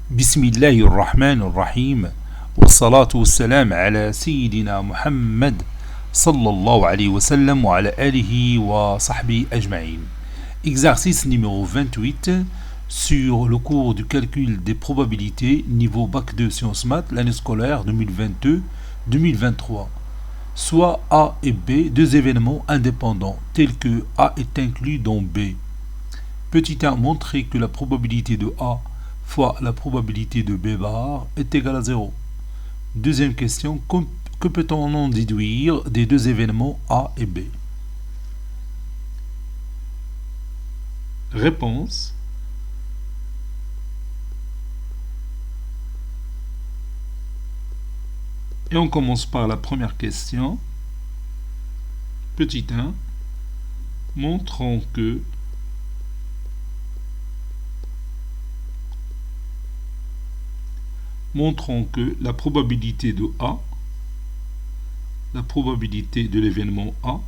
بسم الله الرحمن الرحيم والصلاة والسلام على سيدنا محمد صلى الله عليه وسلم وعلى آله وصحبه أجمعين. Exercice numéro 28 sur le cours du calcul des probabilités niveau bac 2 sciences maths l'année scolaire 2022-2023. Soit A et B, deux événements indépendants tels que A est inclus dans B. Petit 1, montrer que la probabilité de A fois la probabilité de B bar est égale à 0. Deuxième question, que peut-on en déduire des deux événements A et B? Réponse. Et on commence par la première question. Petit 1, montrons que la probabilité de A, la probabilité de l'événement A,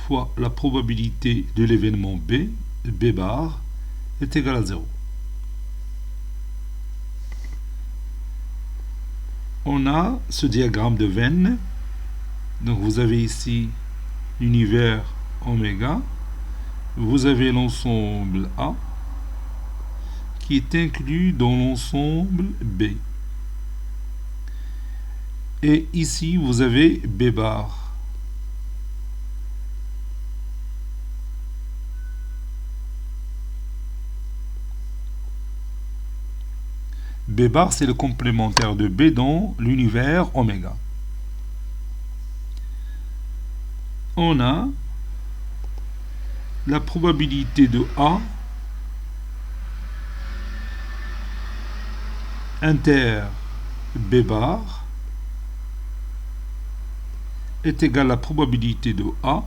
fois la probabilité de l'événement B, B bar, est égale à 0. On a ce diagramme de Venn. Donc vous avez ici l'univers oméga. Vous avez l'ensemble A qui est inclus dans l'ensemble B. Et ici, vous avez B bar. B bar, c'est le complémentaire de B dans l'univers oméga. On a la probabilité de A inter B bar est égale à la probabilité de A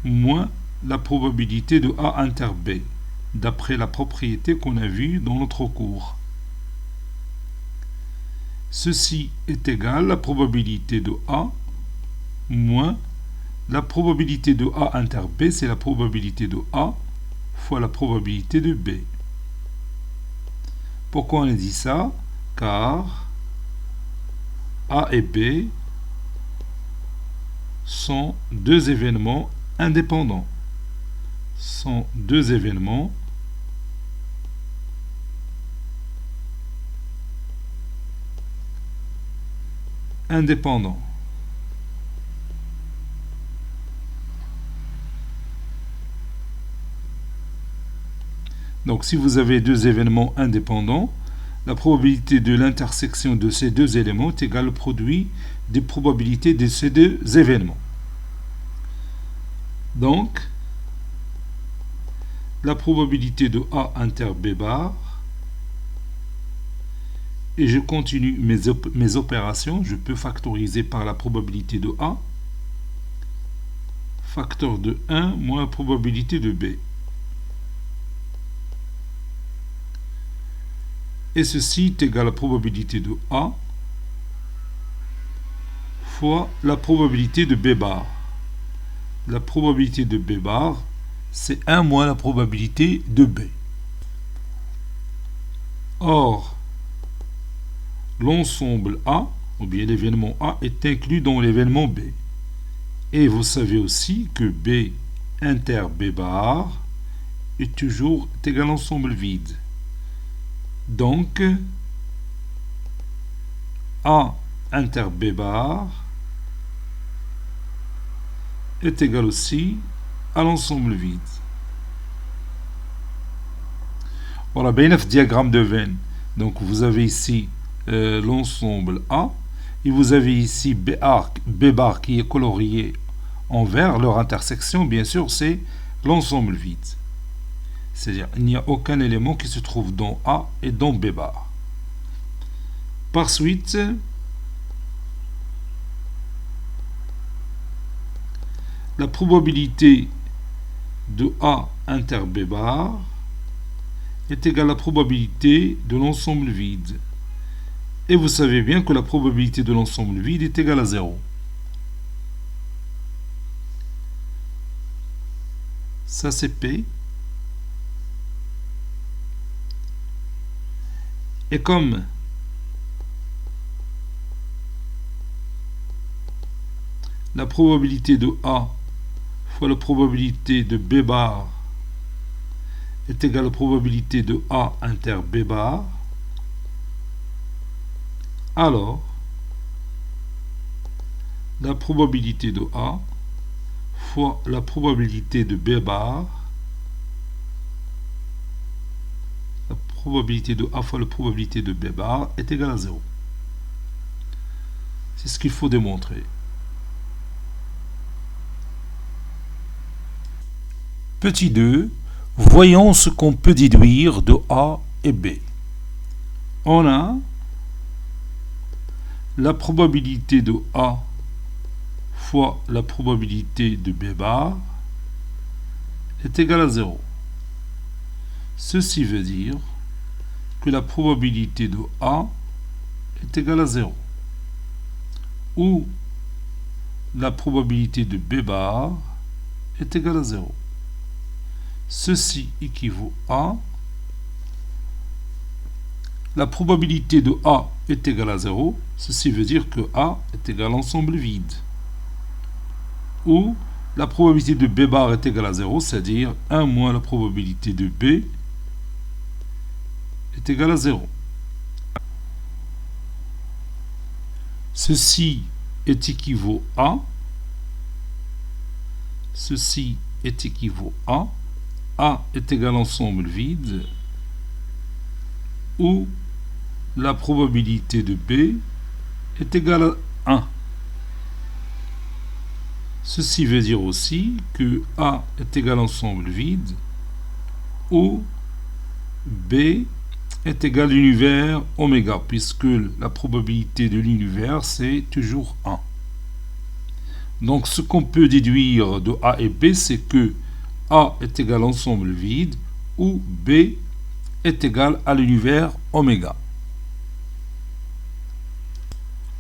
moins la probabilité de A inter B, d'après la propriété qu'on a vue dans notre cours. Ceci est égal à la probabilité de A moins la probabilité de A inter B, c'est la probabilité de A fois la probabilité de B. Pourquoi on a dit ça? Car A et B sont deux événements indépendants. Sont deux événements indépendants. Donc si vous avez deux événements indépendants, la probabilité de l'intersection de ces deux éléments est égale au produit des probabilités de ces deux événements. Donc, la probabilité de A inter B bar, et je continue mes opérations, je peux factoriser par la probabilité de A, facteur de 1 moins la probabilité de B. Et ceci est égal à la probabilité de A fois la probabilité de B bar. La probabilité de B bar, c'est 1 moins la probabilité de B. Or, l'ensemble A, ou bien l'événement A, est inclus dans l'événement B. Et vous savez aussi que B inter B bar est toujours égal à l'ensemble vide. Donc, A inter B bar est égal aussi à l'ensemble vide. Voilà, bien le diagramme de Venn. Donc, vous avez ici l'ensemble A, et vous avez ici B bar qui est colorié en vert. Leur intersection, bien sûr, c'est l'ensemble vide. C'est-à-dire, il n'y a aucun élément qui se trouve dans A et dans B bar. Par suite, la probabilité de A inter B bar est égale à la probabilité de l'ensemble vide. Et vous savez bien que la probabilité de l'ensemble vide est égale à 0. Ça, c'est P. Et comme la probabilité de A fois la probabilité de B bar est égale à la probabilité de A inter B bar, alors la probabilité de A fois la probabilité de B bar, la probabilité de A fois la probabilité de B bar est égale à 0. C'est ce qu'il faut démontrer. Petit 2, voyons ce qu'on peut déduire de A et B. On a la probabilité de A fois la probabilité de B bar est égale à 0. Ceci veut dire que la probabilité de A est égale à 0. Ou la probabilité de B bar est égale à 0. Ceci équivaut à la probabilité de A est égale à 0. Ceci veut dire que A est égal à l'ensemble vide. Ou la probabilité de B bar est égale à 0, c'est-à-dire 1 moins la probabilité de B est égale à 0. Ceci est équivaut à, ceci est équivaut à est égal à l'ensemble vide, où la probabilité de B est égale à 1. Ceci veut dire aussi que A est égal à l'ensemble vide, où B est égal à l'univers oméga, puisque la probabilité de l'univers c'est toujours 1. Donc ce qu'on peut déduire de A et B, c'est que A est égal à l'ensemble vide, où B est égal à l'univers oméga.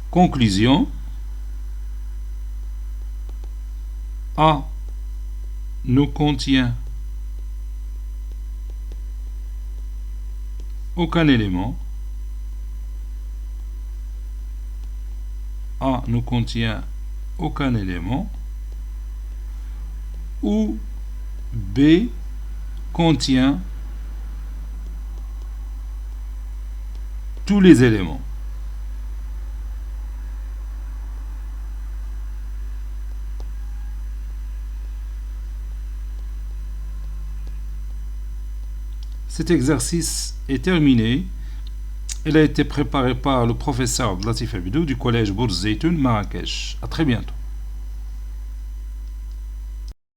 Conclusion. A ne contient aucun élément. A ne contient aucun élément. Ou B contient tous les éléments. Cet exercice est terminé. Il a été préparé par le professeur Latif Abidou du collège Bourz Zeytoun, Marrakech. À très bientôt.